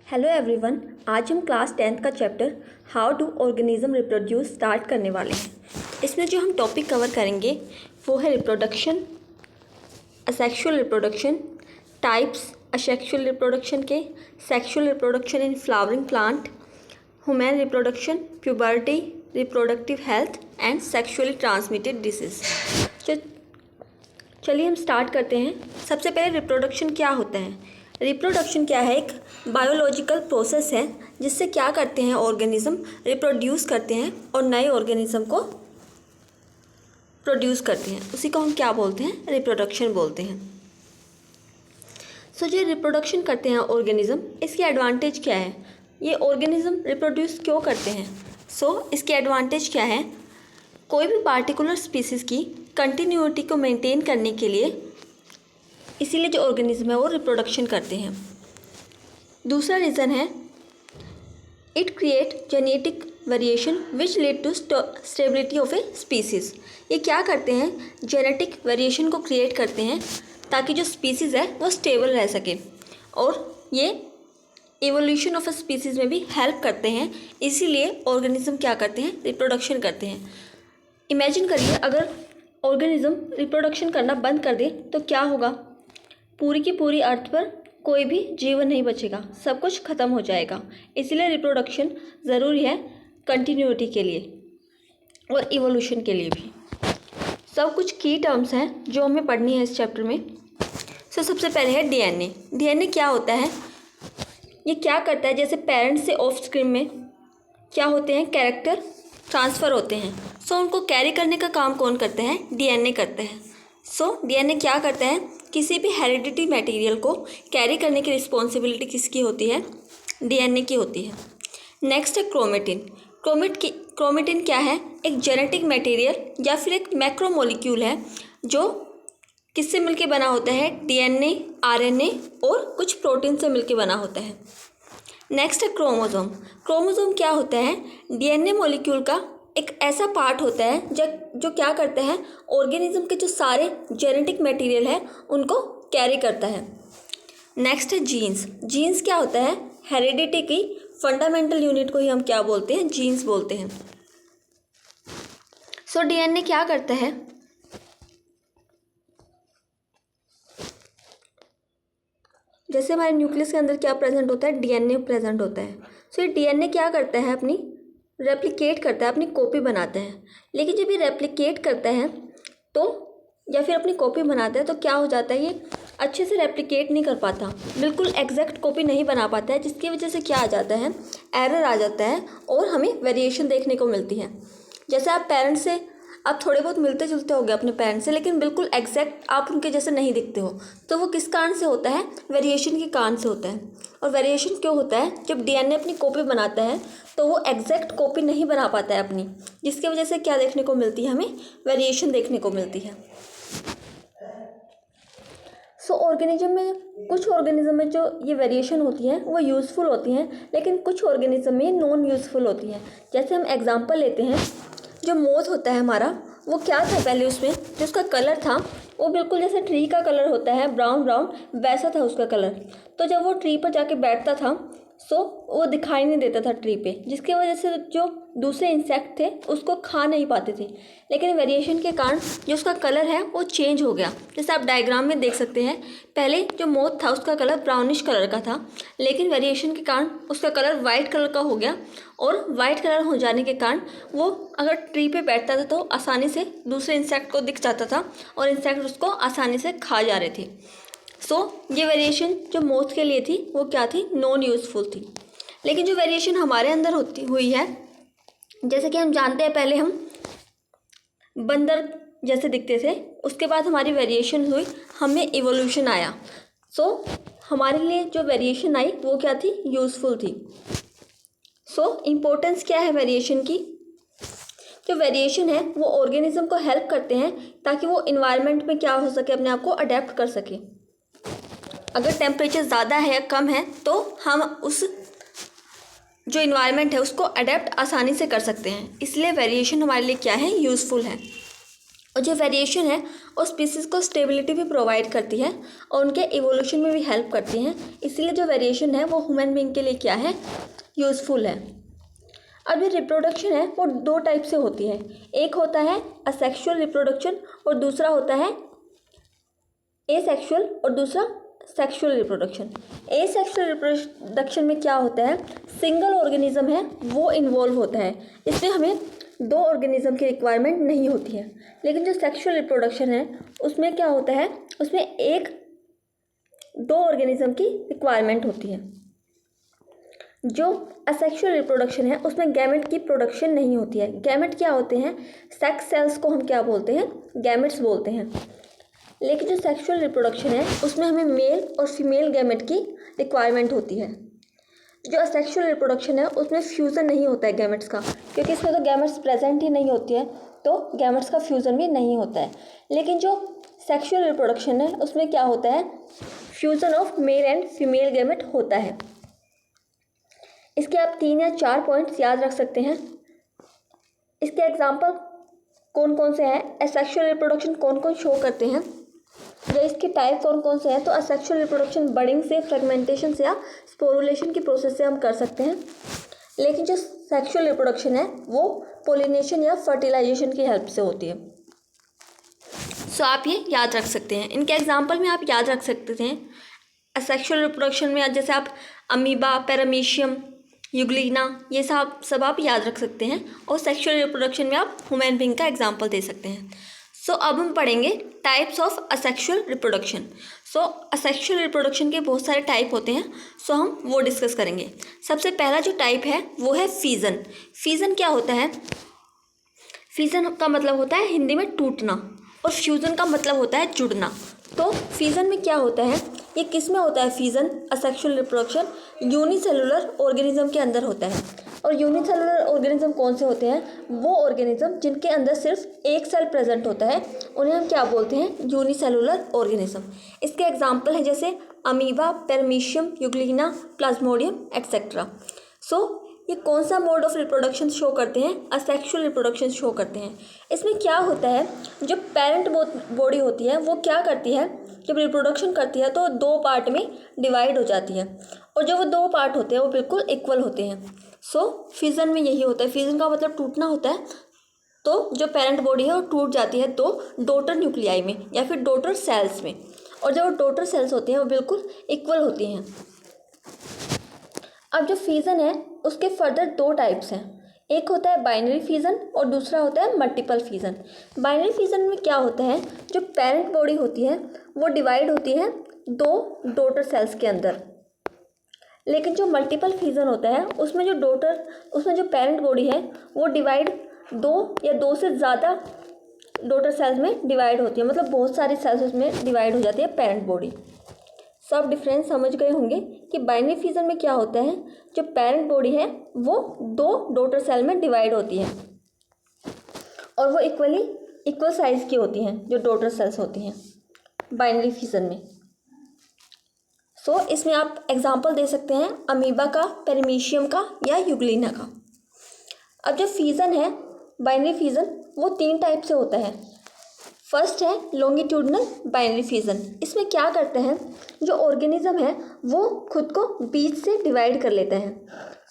Hello everyone, आज हम class 10th का chapter how do organism reproduce start करने वाले हैं। इसमें जो हम टॉपिक कवर करेंगे वो है reproduction, asexual reproduction, types asexual reproduction के, sexual reproduction in flowering plant, human reproduction, puberty, reproductive health and sexually transmitted disease. तो चलिए हम स्टार्ट करते हैं। सबसे पहले रिप्रोडक्शन क्या होता है। रिप्रोडक्शन क्या है? एक बायोलॉजिकल प्रोसेस है जिससे क्या करते हैं ऑर्गेनिज्म रिप्रोड्यूस करते हैं और नए ऑर्गेनिज्म को प्रोड्यूस करते हैं। उसी को हम क्या बोलते हैं? रिप्रोडक्शन बोलते हैं। जो रिप्रोडक्शन करते हैं ऑर्गेनिज्म, इसकी एडवांटेज क्या है? ये ऑर्गेनिज्म रिप्रोड्यूस क्यों करते हैं? इसके एडवांटेज क्या है? कोई भी पार्टिकुलर स्पीसीज़ की कंटिन्यूटी को मेंटेन करने के लिए इसीलिए जो ऑर्गेनिज्म है वो रिप्रोडक्शन करते हैं। दूसरा रीज़न है it create genetic variation which lead to stability of a species. ये क्या करते हैं? जेनेटिक वेरिएशन को क्रिएट करते हैं ताकि जो स्पीसीज़ है वो स्टेबल रह सके, और ये इवोल्यूशन ऑफ ए स्पीसीज़ में भी हेल्प करते हैं। इसीलिए ऑर्गेनिज्म क्या करते हैं? रिप्रोडक्शन करते हैं। इमेजिन करिए अगर ऑर्गेनिज्म रिप्रोडक्शन करना बंद कर दे तो क्या होगा? पूरी की पूरी अर्थ पर कोई भी जीवन नहीं बचेगा, सब कुछ ख़त्म हो जाएगा। इसलिए रिप्रोडक्शन ज़रूरी है कंटिन्यूटी के लिए और इवोल्यूशन के लिए भी। सब कुछ की टर्म्स हैं जो हमें पढ़नी है इस चैप्टर में। सबसे पहले है डीएनए। डीएनए क्या होता है? ये क्या करता है? जैसे पेरेंट्स से ऑफस्प्रिंग में क्या होते हैं? कैरेक्टर ट्रांसफ़र होते हैं। उनको कैरी करने का काम कौन करते हैं? डीएनए करते हैं। डीएनए क्या करता है? किसी भी हेरिडिटी मटेरियल को कैरी करने की रिस्पॉन्सिबिलिटी किसकी होती है? डीएनए की होती है। नेक्स्ट है क्रोमेटिन। क्रोमेटिन क्या है? एक जेनेटिक मटेरियल या फिर एक मैक्रोमोलिक्यूल है जो किससे मिलके बना होता है? डीएनए, आरएनए और कुछ प्रोटीन से मिलके बना होता है। नेक्स्ट है क्रोमोसोम। क्रोमोसोम क्या होता है? डीएनए मॉलिक्यूल का एक ऐसा पार्ट होता है जो क्या करता है? ऑर्गेनिज्म के जो सारे जेनेटिक मटेरियल है उनको कैरी करता है। नेक्स्ट है जीन्स। जीन्स क्या होता है? हेरिडिटी की फंडामेंटल यूनिट को ही हम क्या बोलते हैं? जीन्स बोलते हैं। डीएनए क्या करता है? जैसे हमारे न्यूक्लियस के अंदर क्या प्रेजेंट होता है? डीएनए प्रेजेंट होता है। ये डीएनए क्या करता है? अपनी रेप्लिकेट करता है, अपनी कॉपी बनाता है। लेकिन जब ये रेप्लिकेट करता है तो या फिर अपनी कॉपी बनाता है तो क्या हो जाता है? ये अच्छे से रेप्लिकेट नहीं कर पाता, बिल्कुल एग्जैक्ट कॉपी नहीं बना पाता है, जिसकी वजह से क्या आ जाता है? एरर आ जाता है और हमें वेरिएशन देखने को मिलती है। जैसे आप पेरेंट्स से आप थोड़े बहुत मिलते जुलते हो गए अपने पेरेंट्स से, लेकिन बिल्कुल एग्जैक्ट आप उनके जैसे नहीं दिखते हो, तो वो किस कारण से होता है? वेरिएशन के कारण से होता है। और वेरिएशन क्यों होता है? जब डीएनए अपनी कॉपी बनाता है तो वो एग्जैक्ट कॉपी नहीं बना पाता है अपनी, जिसकी वजह से क्या देखने को मिलती है? हमें वेरिएशन देखने को मिलती है। ऑर्गेनिज्म में कुछ ऑर्गेनिज्म में जो ये वेरिएशन होती है वो यूज़फुल होती हैं, लेकिन कुछ ऑर्गेनिज्म में नॉन यूज़फुल होती है। जैसे हम एग्जांपल लेते हैं, जो मोथ होता है हमारा, वो क्या था पहले? उसमें जो उसका कलर था वो बिल्कुल जैसे ट्री का कलर होता है, ब्राउन ब्राउन, वैसा था उसका कलर। तो जब वो ट्री पर जाके बैठता था वो दिखाई नहीं देता था ट्री पे, जिसकी वजह से जो दूसरे इंसेक्ट थे उसको खा नहीं पाते थे। लेकिन वेरिएशन के कारण जो उसका कलर है वो चेंज हो गया। जैसे आप डायग्राम में देख सकते हैं, पहले जो मोथ था उसका कलर ब्राउनिश कलर का था, लेकिन वेरिएशन के कारण उसका कलर वाइट कलर का हो गया। और वाइट कलर हो जाने के कारण वो अगर ट्री पे बैठता था तो आसानी से दूसरे इंसेक्ट को दिख जाता था और इंसेक्ट उसको आसानी से खा जा रहे थे। ये वेरिएशन जो मोथ के लिए थी वो क्या थी? नॉन यूज़फुल थी। लेकिन जो वेरिएशन हमारे अंदर हुई है, जैसे कि हम जानते हैं पहले हम बंदर जैसे दिखते थे, उसके बाद हमारी वेरिएशन हुई, हमें इवोल्यूशन आया। हमारे लिए जो वेरिएशन आई वो क्या थी? यूज़फुल थी। इम्पोर्टेंस क्या है वेरिएशन की? जो वेरिएशन है वो ऑर्गेनिज्म को हेल्प करते हैं ताकि वो इन्वायरमेंट में क्या हो सके? अपने आप को अडेप्ट कर सके। अगर टेम्परेचर ज़्यादा है या कम है तो हम उस जो इन्वायरमेंट है उसको अडेप्ट आसानी से कर सकते हैं। इसलिए वेरिएशन हमारे लिए क्या है? यूज़फुल है। और जो वेरिएशन है वो स्पीसीज को स्टेबिलिटी भी प्रोवाइड करती है और उनके इवोल्यूशन में भी हेल्प करती हैं। इसीलिए जो वेरिएशन है वो ह्यूमन बीइंग के लिए क्या है, यूज़फुल है। अब ये रिप्रोडक्शन है वो दो टाइप से होती है, एक होता है असेक्सुअल रिप्रोडक्शन और दूसरा होता है एसेक्सुअल और दूसरा सेक्सुअल रिप्रोडक्शन। एसेक्सुअल रिप्रोडक्शन में क्या होता है, सिंगल ऑर्गेनिज्म है वो इन्वॉल्व होता है, इसमें हमें दो ऑर्गेनिज्म की रिक्वायरमेंट नहीं होती है। लेकिन जो सेक्सुअल रिप्रोडक्शन है उसमें क्या होता है, उसमें एक दो ऑर्गेनिज्म की रिक्वायरमेंट होती है। जो असेक्सुअल रिप्रोडक्शन है उसमें गैमेट की प्रोडक्शन नहीं होती है। गैमेट क्या होते हैं, सेक्स सेल्स को हम क्या बोलते हैं, गैमेट्स बोलते हैं। लेकिन जो सेक्सुअल रिप्रोडक्शन है उसमें हमें मेल और फीमेल गैमेट की रिक्वायरमेंट होती है। जो असेक्सुअल रिप्रोडक्शन है उसमें फ्यूज़न नहीं होता है गैमेट्स का, क्योंकि इसमें तो गैमेट्स प्रेजेंट ही नहीं होती है, तो गैमेट्स का फ्यूज़न भी नहीं होता है। लेकिन जो सेक्सुअल रिप्रोडक्शन है उसमें क्या होता है, fusion of male and female gamete होता है। इसके आप 3 या 4 पॉइंट्स याद रख सकते हैं। इसके एग्जाम्पल कौन कौन से हैं, असेक्सुअल रिप्रोडक्शन कौन कौन शो करते हैं, या इसके टाइप कौन कौन से हैं। तो असेक्सुअल रिप्रोडक्शन बडिंग से, फ्रेगमेंटेशन से या स्पोरुलेशन की प्रोसेस से हम कर सकते हैं। लेकिन जो सेक्सुअल रिप्रोडक्शन है वो पोलिनेशन या फर्टिलाइजेशन की हेल्प से होती है। सो आप ये याद रख सकते हैं। इनके एग्जाम्पल में आप याद रख सकते हैं असेक्सुअल रिप्रोडक्शन में जैसे आप अमीबा, पैरामीशियम, यूग्लिना, ये सब आप याद रख सकते हैं। और सेक्सुअल रिप्रोडक्शन में आप ह्यूमन बीइंग का एग्जाम्पल दे सकते हैं। सो अब हम पढ़ेंगे types of asexual reproduction. So asexual reproduction के बहुत सारे टाइप होते हैं, सो हम वो डिस्कस करेंगे। सबसे पहला जो टाइप है वो है फीजन। फीजन क्या होता है, फीजन का मतलब होता है हिंदी में टूटना, और फ्यूज़न का मतलब होता है जुड़ना। तो फीजन में क्या होता है, ये किस में होता है fission, asexual reproduction unicellular organism के अंदर होता है। और यूनिसेलुलर ऑर्गेनिज्म कौन से होते हैं, वो ऑर्गेनिज्म जिनके अंदर सिर्फ एक सेल प्रेजेंट होता है उन्हें हम क्या बोलते हैं, यूनिसेलुलर ऑर्गेनिज्म। इसके एग्जाम्पल हैं जैसे amoeba, paramecium, euglena, plasmodium etcetera. So ये कौन सा मोड ऑफ रिप्रोडक्शन शो करते हैं, असेक्सुअल रिप्रोडक्शन शो करते हैं। इसमें क्या होता है, जो पेरेंट बॉडी होती है वो क्या करती है, जब रिप्रोडक्शन करती है तो दो पार्ट में डिवाइड हो जाती है, और जो वो दो पार्ट होते हैं वो बिल्कुल इक्वल होते हैं। सो फिजन में यही होता है, फिजन का मतलब टूटना होता है। तो जो पेरेंट बॉडी है वो टूट जाती है तो डॉटर न्यूक्लियाई में या फिर डॉटर सेल्स में, और जो डॉटर सेल्स होती हैं वो बिल्कुल इक्वल होती हैं। अब जो फीजन है उसके फर्दर दो टाइप्स हैं, एक होता है बाइनरी फीजन और दूसरा होता है मल्टीपल फीजन। बाइनरी फीजन में क्या होता है, जो पेरेंट बॉडी होती है वो डिवाइड होती है दो डॉटर सेल्स के अंदर। लेकिन जो मल्टीपल फीजन होता है उसमें जो पेरेंट बॉडी है वो डिवाइड दो या दो से ज़्यादा डॉटर सेल्स में डिवाइड होती है, मतलब बहुत सारी सेल्स उसमें डिवाइड हो जाती है पेरेंट बॉडी। सब डिफरेंस समझ गए होंगे कि बाइनरी फीजन में क्या होता है, जो पेरेंट बॉडी है वो दो डॉटर सेल में डिवाइड होती है और वो इक्वल साइज की होती हैं जो डॉटर सेल्स होती हैं बाइनरी फीजन में। सो इसमें आप एग्जांपल दे सकते हैं अमीबा का, पैरामीशियम का या यूग्लिना का। अब जो फीजन है बाइनरी फीजन वो 3 टाइप से होता है। फर्स्ट है लॉन्गिट्यूडनल बाइनरी फीजन। इसमें क्या करते हैं, जो ऑर्गेनिज्म है वो खुद को बीच से डिवाइड कर लेता है।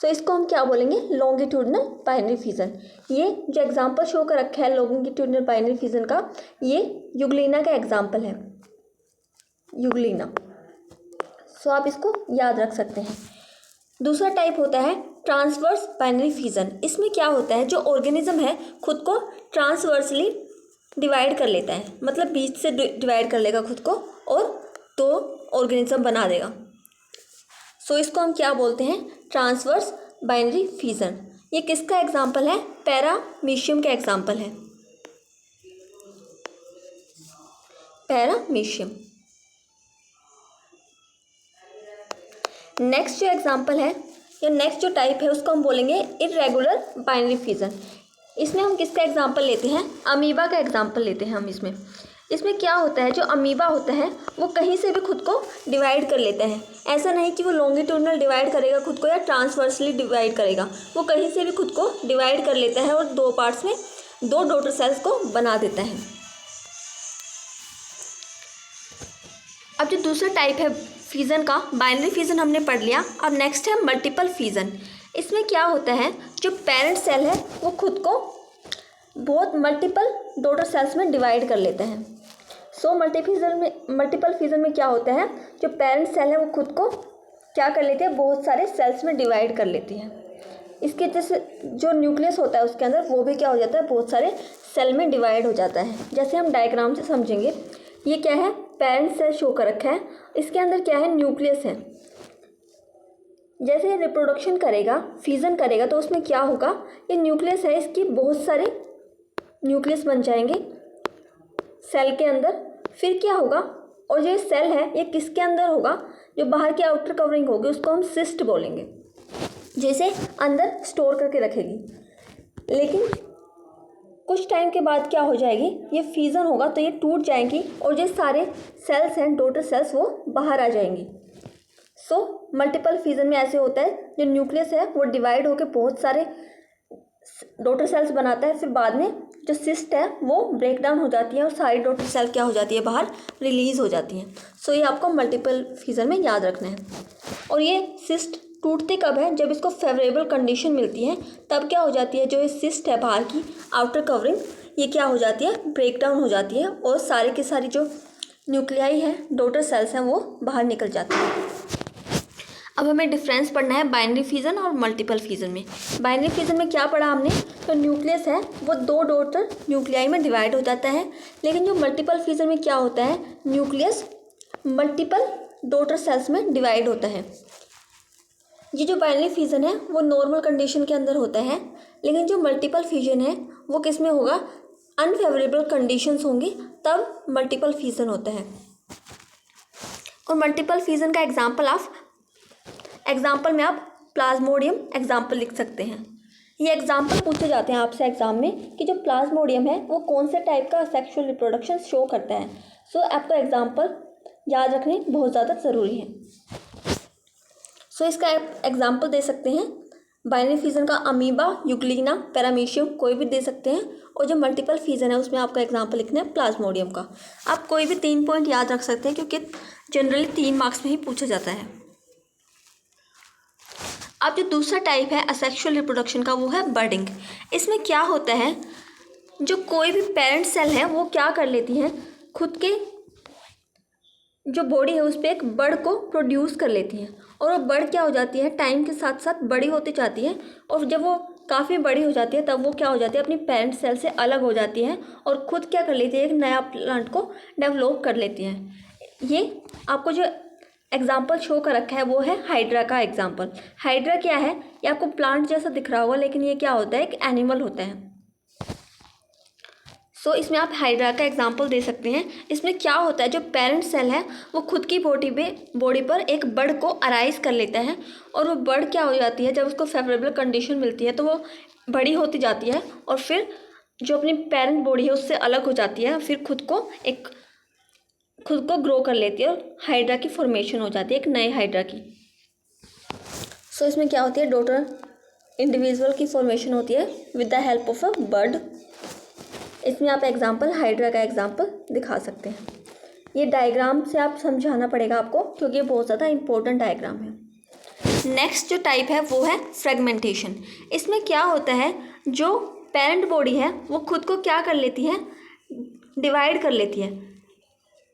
सो इसको हम क्या बोलेंगे, लॉन्गिट्यूडनल बाइनरी फीजन। ये जो एग्जांपल शो कर रखा है लॉन्गिट्यूडनल बाइनरी फीजन का, ये यूग्लिना का एग्जांपल है, यूग्लिना। सो आप इसको याद रख सकते हैं। दूसरा टाइप होता है ट्रांसवर्स बाइनरी फीजन। इसमें क्या होता है, जो ऑर्गेनिज्म है खुद को ट्रांसवर्सली डिवाइड कर लेता है, मतलब बीच से डिवाइड कर लेगा खुद को और दो ऑर्गेनिज्म बना देगा। सो इसको हम क्या बोलते हैं, ट्रांसवर्स बाइनरी फीजन। ये किसका एग्जांपल है, पैरामीशियम का एग्जांपल है, पैरामीशियम। नेक्स्ट जो एग्जांपल है या नेक्स्ट जो टाइप है उसको हम बोलेंगे इर्रेगुलर बाइनरी फीजन। इसमें हम किसका एग्जांपल लेते हैं, अमीबा का एग्जांपल लेते हैं हम इसमें क्या होता है, जो अमीबा होता है वो कहीं से भी खुद को डिवाइड कर लेता है। ऐसा नहीं कि वो लॉन्गिट्यूडनल डिवाइड करेगा खुद को या ट्रांसवर्सली डिवाइड करेगा, वो कहीं से भी खुद को डिवाइड कर लेता है और दो पार्ट्स में दो डॉटर सेल्स को बना देता है। अब जो दूसरा टाइप है फिजन का, बाइनरी फिजन हमने पढ़ लिया। अब नेक्स्ट है मल्टीपल फिजन। इसमें क्या होता है, जो पेरेंट सेल है वो खुद को बहुत मल्टीपल डॉटर सेल्स में डिवाइड कर लेता है। सो मल्टीपल फिजन में क्या होता है, जो पेरेंट सेल है वो खुद को क्या कर लेती है, बहुत सारे सेल्स में डिवाइड कर लेती है। इसके जैसे जो न्यूक्लियस होता है उसके अंदर वो भी क्या हो जाता है, बहुत सारे सेल में डिवाइड हो जाता है। जैसे हम डायग्राम से समझेंगे, ये क्या है, पेरेंट सेल शो कर रखा है, इसके अंदर क्या है, न्यूक्लियस है। जैसे ये रिप्रोडक्शन करेगा, फिजन करेगा, तो उसमें क्या होगा, ये न्यूक्लियस है, इसकी बहुत सारे न्यूक्लियस बन जाएंगे सेल के अंदर। फिर क्या होगा, और जो सेल है ये किसके अंदर होगा, जो बाहर की आउटर कवरिंग होगी उसको हम सिस्ट बोलेंगे, जैसे अंदर स्टोर करके रखेगी। लेकिन कुछ टाइम के बाद क्या हो जाएगी, ये फिजन होगा तो ये टूट जाएंगी और जो सारे सेल्स हैं, डॉटर सेल्स, वो बाहर आ जाएंगी। सो मल्टीपल फिजन में ऐसे होता है, जो न्यूक्लियस है वो डिवाइड होकर बहुत सारे डॉटर सेल्स बनाता है। फिर बाद में जो सिस्ट है वो ब्रेक डाउन हो जाती है और सारी डॉटर सेल क्या हो जाती है, बाहर रिलीज हो जाती हैं। सो ये आपको मल्टीपल फिजन में याद रखना है। और ये सिस्ट टूटते कब है, जब इसको फेवरेबल कंडीशन मिलती है, तब क्या हो जाती है, जो ये सिस्ट है बाहर की आउटर कवरिंग, ये क्या हो जाती है, ब्रेक डाउन हो जाती है और सारे के सारी जो न्यूक्लियाई है, डॉटर सेल्स हैं, वो बाहर निकल जाती हैं। अब हमें डिफरेंस पढ़ना है बाइनरी फिजन और मल्टीपल फिजन में। बाइनरी फिजन में क्या पढ़ा हमने, तो न्यूक्लियस है वो दो डॉटर न्यूक्लियाई में डिवाइड हो जाता है। लेकिन जो मल्टीपल फिजन में क्या होता है, न्यूक्लियस मल्टीपल डॉटर सेल्स में डिवाइड होता है। ये जो बाइनरी फिजन है वो नॉर्मल कंडीशन के अंदर होता है, लेकिन जो मल्टीपल फिजन है वो किस में होगा, अनफेवरेबल कंडीशंस होंगी तब मल्टीपल फिजन होता है। और मल्टीपल फिजन का एग्जाम्पल में आप प्लाज्मोडियम एग्जाम्पल लिख सकते हैं। ये एग्जाम्पल पूछे जाते हैं आपसे एग्जाम में कि जो प्लाज्मोडियम है वो कौन से टाइप का सेक्सुअल रिप्रोडक्शन शो करता है। सो आपको एग्जाम्पल याद रखने बहुत ज़्यादा ज़रूरी है। सो इसका एग्जाम्पल दे सकते हैं, बाइनरी फिजन का अमीबा, यूग्लिना, पैरामीशियम कोई भी दे सकते हैं। और जो मल्टीपल फिजन है उसमें आपका एग्जाम्पल लिखना है प्लाज्मोडियम का। आप कोई भी 3 पॉइंट याद रख सकते हैं क्योंकि जनरली 3 मार्क्स में ही पूछा जाता है। अब जो दूसरा टाइप है असेक्सुअल रिप्रोडक्शन का, वो है बर्डिंग। इसमें क्या होता है, जो कोई भी पेरेंट सेल है वो क्या कर लेती है, खुद के जो बॉडी है उस पर एक बर्ड को प्रोड्यूस कर लेती है। और वो बर्ड क्या हो जाती है, टाइम के साथ साथ बड़ी होती जाती है। और जब वो काफ़ी बड़ी हो जाती है तब वो क्या हो जाती है, अपनी पेरेंट सेल से अलग हो जाती है और ख़ुद क्या कर लेती है, एक नया प्लांट को डेवलप कर लेती है। ये आपको जो एग्जाम्पल शो कर रखा है वो है हाइड्रा का एग्जाम्पल। हाइड्रा क्या है, ये आपको प्लांट जैसा दिख रहा होगा, लेकिन ये क्या होता है, एक एनिमल होता है। सो इसमें आप हाइड्रा का एग्जाम्पल दे सकते हैं। इसमें क्या होता है, जो पेरेंट सेल है वो खुद की बॉडी पर एक बर्ड को अराइज कर लेता है। और वो बर्ड क्या हो जाती है, जब उसको फेवरेबल कंडीशन मिलती है तो वो बड़ी होती जाती है और फिर जो अपनी पेरेंट बॉडी है उससे अलग हो जाती है, फिर खुद को ग्रो कर लेती है और हाइड्रा की फॉर्मेशन हो जाती है, एक नए हाइड्रा की। सो इसमें क्या होती है, डॉटर इंडिविजुअल की फॉर्मेशन होती है with the help of a bird. इसमें आप एग्जाम्पल हाइड्रा का एग्जाम्पल दिखा सकते हैं। ये डायग्राम से आप समझाना पड़ेगा आपको क्योंकि ये बहुत ज़्यादा इंपॉर्टेंट डायग्राम है। नेक्स्ट जो टाइप है वो है फ्रेगमेंटेशन। इसमें क्या होता है, जो पेरेंट बॉडी है वो खुद को क्या कर लेती है, डिवाइड कर लेती है।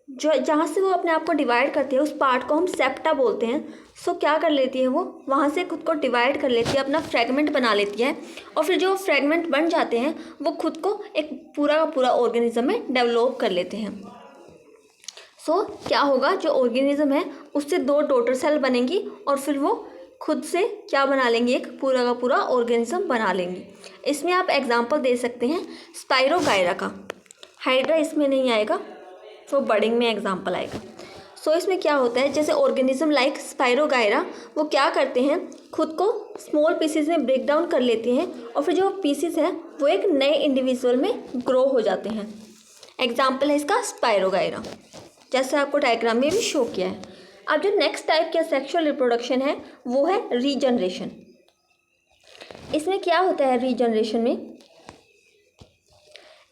जो जहाँ से वो अपने आप को डिवाइड करती है उस पार्ट को हम सेप्टा बोलते हैं। सो क्या कर लेती है, वो वहाँ से खुद को डिवाइड कर लेती है, अपना फ्रेगमेंट बना लेती है। और फिर जो फ्रेगमेंट बन जाते हैं वो खुद को एक पूरा का पूरा ऑर्गेनिज्म में डेवलप कर लेते हैं। सो क्या होगा, जो ऑर्गेनिज्म है उससे 2 डॉटर सेल बनेंगी और फिर वो खुद से क्या बना लेंगे, एक पूरा का पूरा ऑर्गेनिज्म बना लेंगी। इसमें आप एग्जाम्पल दे सकते हैं स्पाइरोगायरा का। हाइड्रा इसमें नहीं आएगा, तो बर्डिंग में एग्जाम्पल आएगा। सो इसमें क्या होता है, जैसे ऑर्गेनिज्म लाइक स्पाइरोगायरा वो क्या करते हैं, खुद को स्मॉल पीसेस में ब्रेक डाउन कर लेते हैं और फिर जो पीसेस हैं वो एक नए इंडिविजुअल में ग्रो हो जाते हैं। एग्जाम्पल है इसका स्पाइरोगायरा, जैसे आपको डायग्राम में भी शो किया है। अब जो नेक्स्ट टाइप का सेक्सुअल रिप्रोडक्शन है वो है रीजनरेशन। इसमें क्या होता है, रीजनरेशन में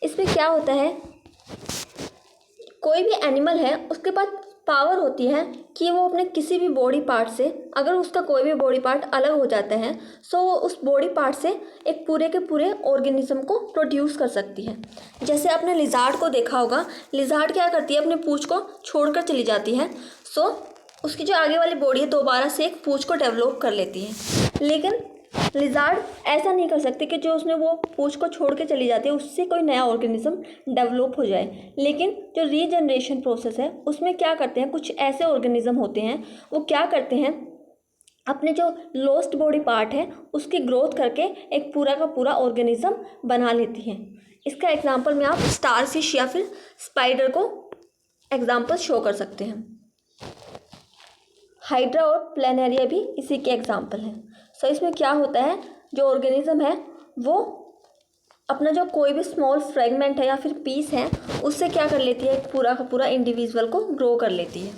इसमें क्या होता है, कोई भी एनिमल है उसके पास पावर होती है कि वो अपने किसी भी बॉडी पार्ट से, अगर उसका कोई भी बॉडी पार्ट अलग हो जाता है सो वो उस बॉडी पार्ट से एक पूरे के पूरे ऑर्गेनिज्म को प्रोड्यूस कर सकती है। जैसे आपने लिजार्ड को देखा होगा, लिजार्ड क्या करती है, अपने पूंछ को छोड़कर चली जाती है, सो उसकी जो आगे वाली बॉडी है दोबारा से एक पूंछ को डेवलप कर लेती है। लेकिन लिजार्ड ऐसा नहीं कर सकती कि जो उसने वो पूंछ को छोड़ के चली जाती है उससे कोई नया ऑर्गेनिज्म डेवलप हो जाए। लेकिन जो रीजनरेशन प्रोसेस है उसमें क्या करते हैं, कुछ ऐसे ऑर्गेनिज्म होते हैं वो क्या करते हैं, अपने जो लॉस्ट बॉडी पार्ट है उसकी ग्रोथ करके एक पूरा का पूरा ऑर्गेनिज्म बना लेती हैं। इसका एग्जांपल में आप स्टार फिश या फिर स्पाइडर को एग्जांपल शो कर सकते हैं। हाइड्रा और प्लेनेरिया भी इसी के एग्जांपल हैं। सो इसमें क्या होता है, जो ऑर्गेनिज्म है वो अपना जो कोई भी स्मॉल फ्रेगमेंट है या फिर पीस है उससे क्या कर लेती है, एक पूरा का पूरा इंडिविजुअल को ग्रो कर लेती है।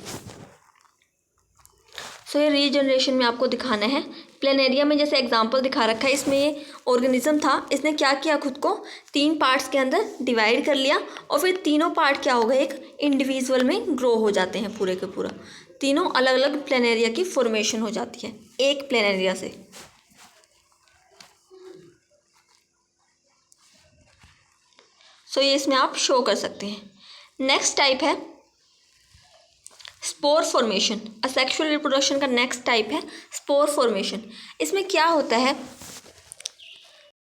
सो ये रीजनरेशन में आपको दिखाना है। प्लेनेरिया में जैसे एग्जांपल दिखा रखा है, इसमें ये ऑर्गेनिज्म था, इसने क्या किया, खुद को 3 पार्ट्स के अंदर डिवाइड कर लिया और फिर तीनों पार्ट क्या हो गए, एक इंडिविजुअल में ग्रो हो जाते हैं। पूरे के पूरा तीनों अलग अलग प्लेनेरिया की फॉर्मेशन हो जाती है एक प्लेनेरिया से। सो ये इसमें आप शो कर सकते हैं। नेक्स्ट टाइप है स्पोर फॉर्मेशन। असेक्सुअल रिप्रोडक्शन का नेक्स्ट टाइप है स्पोर फॉर्मेशन। इसमें क्या होता है,